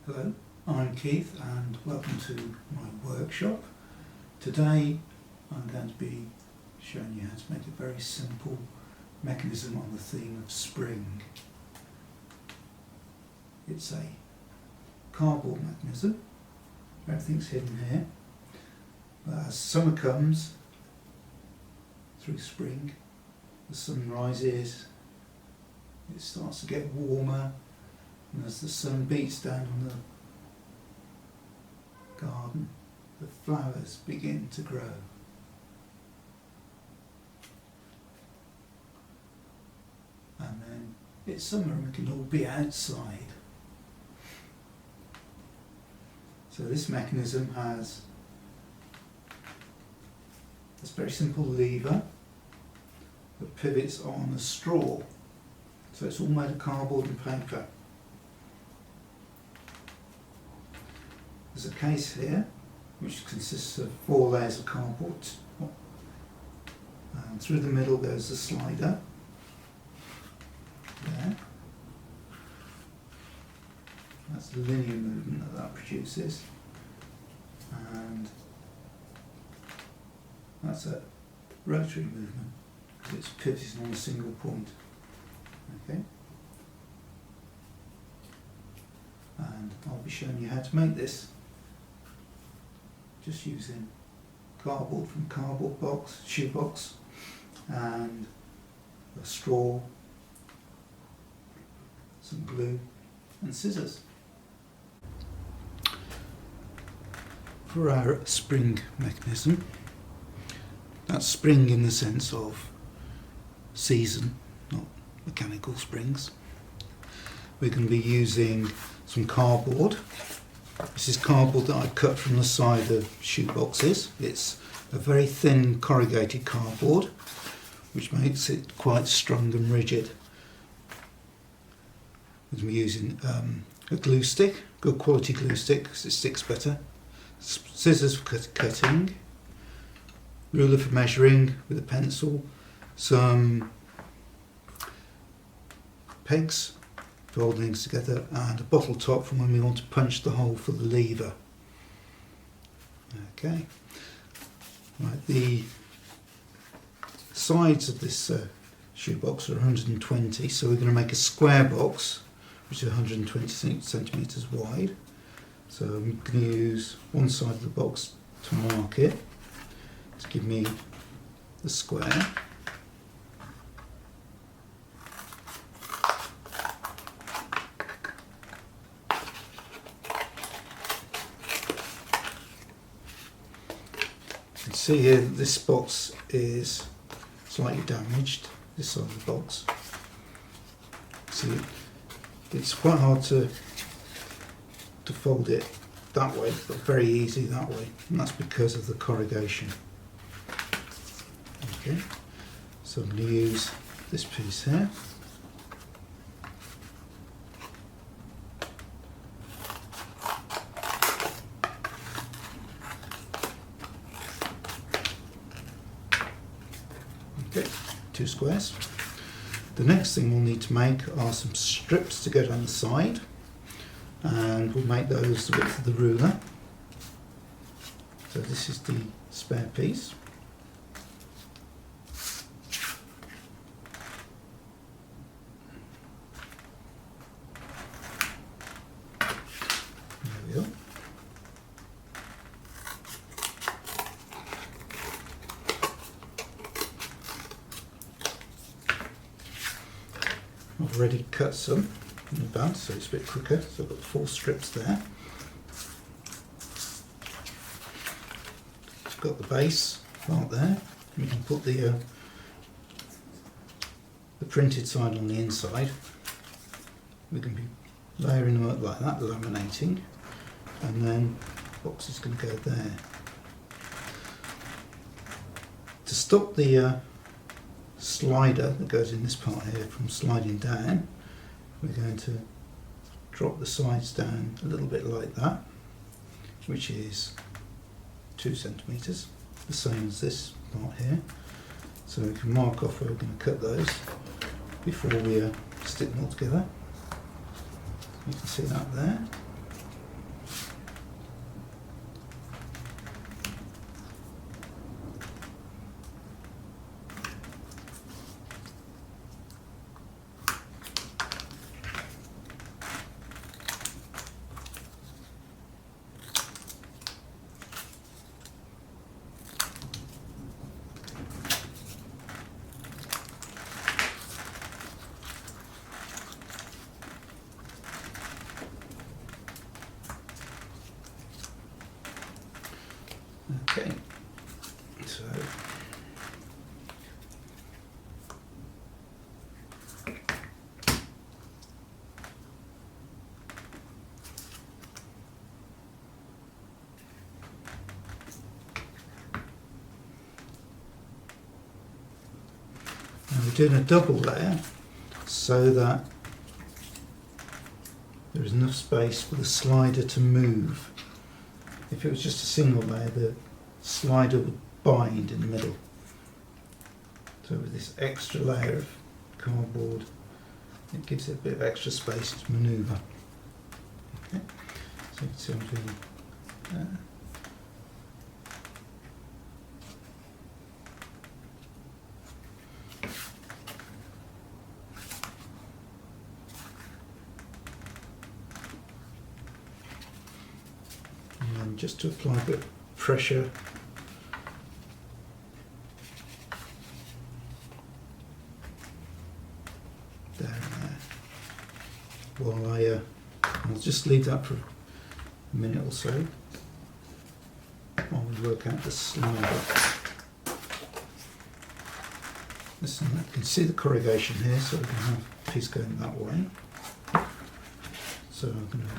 Hello, I'm Keith and welcome to my workshop. Today I'm going to be showing you how to make a very simple mechanism on the theme of spring. It's a cardboard mechanism, everything's hidden here. But as summer comes through spring, the sun rises, it starts to get warmer, and as the sun beats down on the garden, the flowers begin to grow. And then it's summer and we can all be outside. So this mechanism has this very simple lever that pivots on a straw. So it's all made of cardboard and paper. There's a case here which consists of 4 layers of cardboard, and through the middle goes the slider there. That's the linear movement that produces, and that's a rotary movement because it's pivoting on a single point. Okay, and I'll be showing you how to make this just using cardboard from cardboard box, shoebox, and a straw, some glue and scissors. For our spring mechanism, that's spring in the sense of season, not mechanical springs. We're going to be using some cardboard. This is cardboard that I've cut from the side of shoe boxes. It's a very thin corrugated cardboard, which makes it quite strong and rigid. I'm using a glue stick, good quality glue stick because it sticks better. Scissors for cutting, ruler for measuring with a pencil, some pegs for holding things together, and a bottle top from when we want to punch the hole for the lever. Okay, right, the sides of this shoebox are 120, so we're going to make a square box which is 120 centimetres wide. So I'm going to use one side of the box to mark it to give me the square. You can see here that this box is slightly damaged, this side of the box. See, it's quite hard to fold it that way, but very easy that way, and that's because of the corrugation. Okay, so I'm going to use this piece here. Okay, 2 squares. The next thing we'll need to make are some strips to go down the side, and we'll make those the width of the ruler. So this is the spare piece. There we go. I've already cut some in advance, so it's a bit quicker. So I've got 4 strips there. I've got the base part there. We can put the printed side on the inside. We can be layering them up like that, laminating, and then the box is going to go there. To stop the slider that goes in this part here from sliding down, we're going to drop the sides down a little bit like that, which is 2 centimetres, the same as this part here. So we can mark off where we're going to cut those before we stick them all together. You can see that there. Okay, so now we're doing a double layer so that there is enough space for the slider to move. If it was just a single layer, the slider would bind in the middle. So with this extra layer of cardboard, it gives it a bit of extra space to manoeuvre. Okay. So you can see I'm doing that. And then just to apply a bit of pressure, there and there, while I'll just leave that for a minute or so while we work out the slider. Listen, you can see the corrugation here, so we're going to have a piece going that way. So I'm going to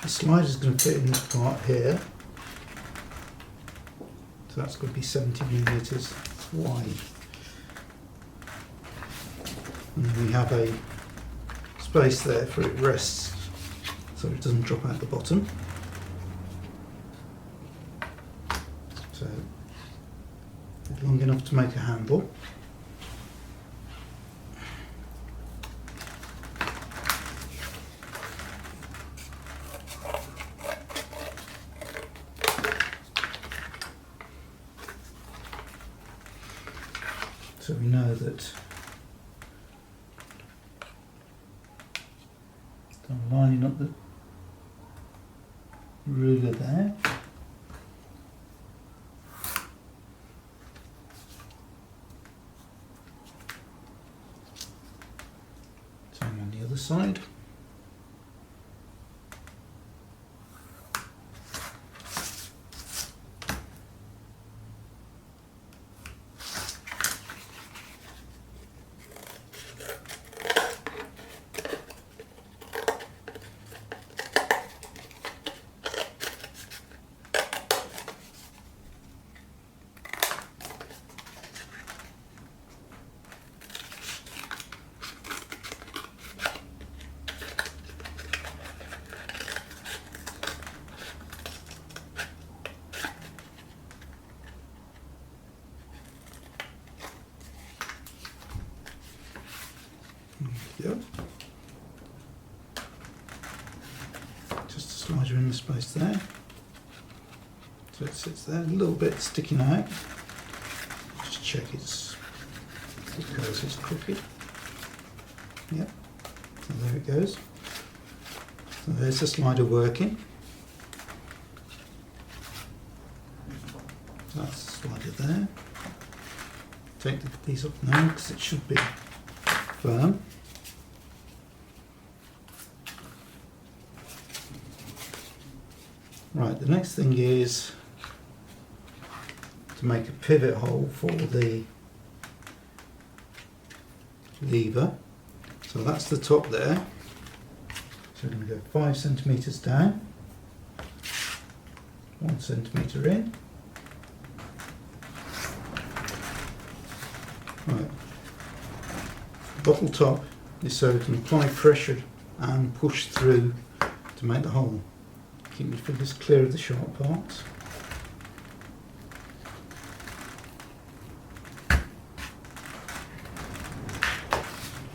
the slider is going to fit in this part here, so that's going to be 70mm wide. And then we have a space there for it rests, so it doesn't drop out the bottom. So long enough to make a handle. So we know that I'm lining up the ruler there. Same on the other side. Yep. Just a slider in the space there. So it sits there, a little bit sticking out. Just check it's because it's crooked. Yep. So there it goes. So there's the slider working. That's the slider there. Take these off now because it should be firm. Right, the next thing is to make a pivot hole for the lever. So that's the top there. So we're going to go 5 centimetres down, 1 centimetre in. Right. The bottle top is so we can apply pressure and push through to make the hole. Keep your fingers clear of the sharp parts.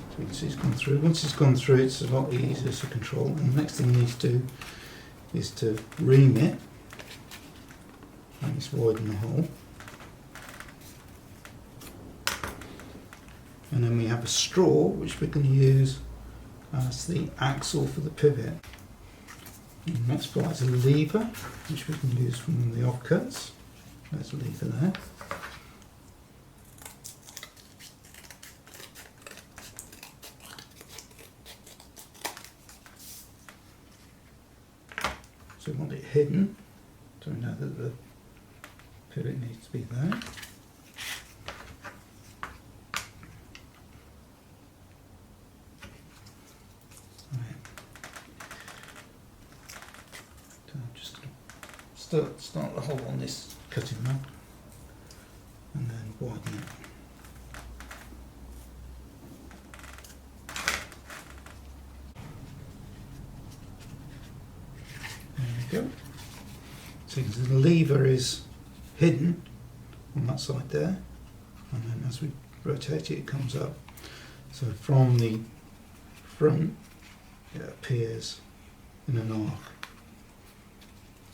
So you can see it's gone through. Once it's gone through, it's a lot easier to control. And the next thing you need to do is to ream it, and just widen the hole. And then we have a straw which we can use as the axle for the pivot. And next provides a lever which we can use from the offcuts. There's a lever there. So we want it hidden, so we know that the pivot needs to be there. Right. So I'm just going to start the hole on this cutting mat and then widen it. Go. So you can see the lever is hidden on that side there, and then as we rotate it, it comes up. So from the front, it appears in an arc.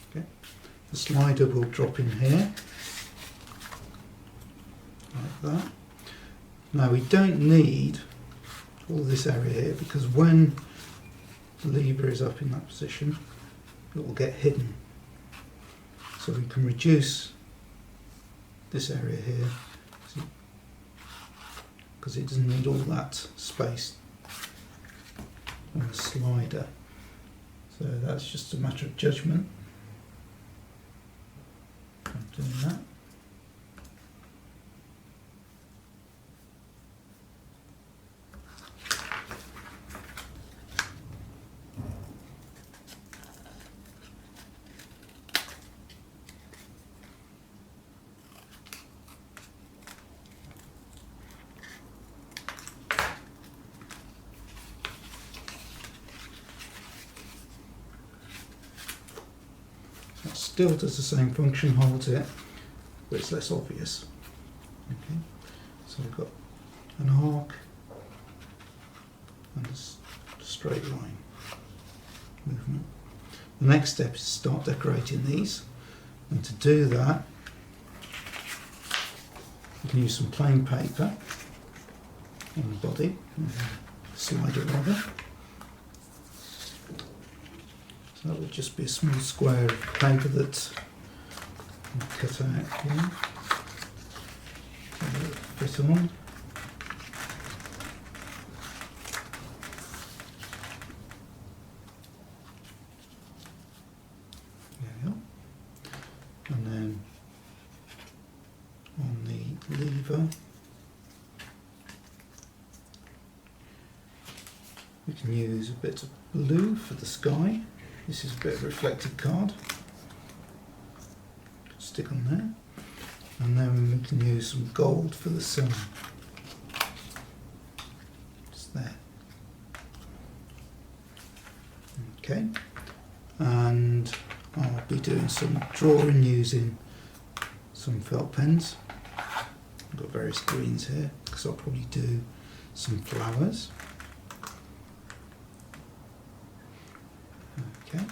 Okay. The slider will drop in here, like that. Now we don't need all this area here, because when the lever is up in that position, it will get hidden. So we can reduce this area here because it doesn't need all that space on the slider. So that's just a matter of judgment. I'm doing that. That still does the same function, holds it, but it's less obvious. Okay, so we've got an arc and a straight line movement. The next step is to start decorating these, and to do that you can use some plain paper on the body, slider rather. So that would just be a small square of paper that you cut out here, so that it fit on. There we are. And then on the lever we can use a bit of blue for the sky. This is a bit of reflected card. Stick on there. And then we can use some gold for the sun. Just there. Okay. And I'll be doing some drawing using some felt pens. I've got various greens here because I'll probably do some flowers. Okay.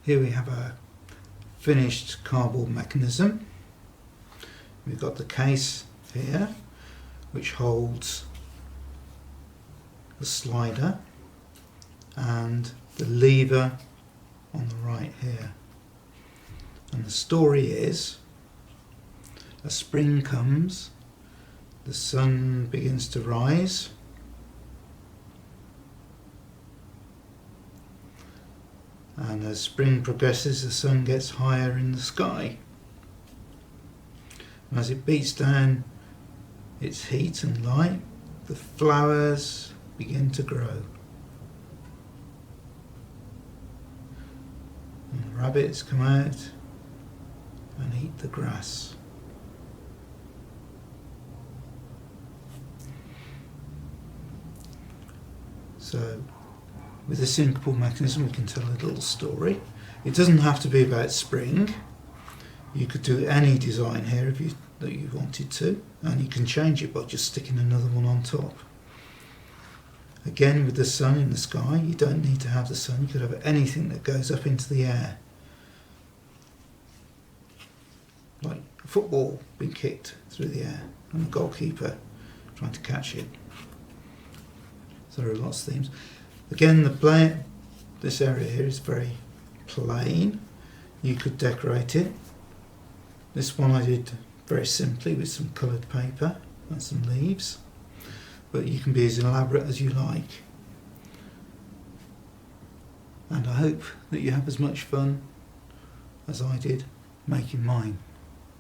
Here we have a finished cardboard mechanism. We've got the case here, which holds the slider and the lever on the right here. And the story is, a spring comes, the sun begins to rise, and as spring progresses, the sun gets higher in the sky. And as it beats down its heat and light, the flowers begin to grow. And the rabbits come out and eat the grass. So, with a simple mechanism, we can tell a little story. It doesn't have to be about spring. You could do any design here that you wanted to, and you can change it by just sticking another one on top. Again, with the sun in the sky, you don't need to have the sun. You could have anything that goes up into the air, like a football being kicked through the air and a goalkeeper trying to catch it. So there are lots of themes. Again, this area here is very plain. You could decorate it. This one I did very simply with some coloured paper and some leaves, but you can be as elaborate as you like. And I hope that you have as much fun as I did making mine.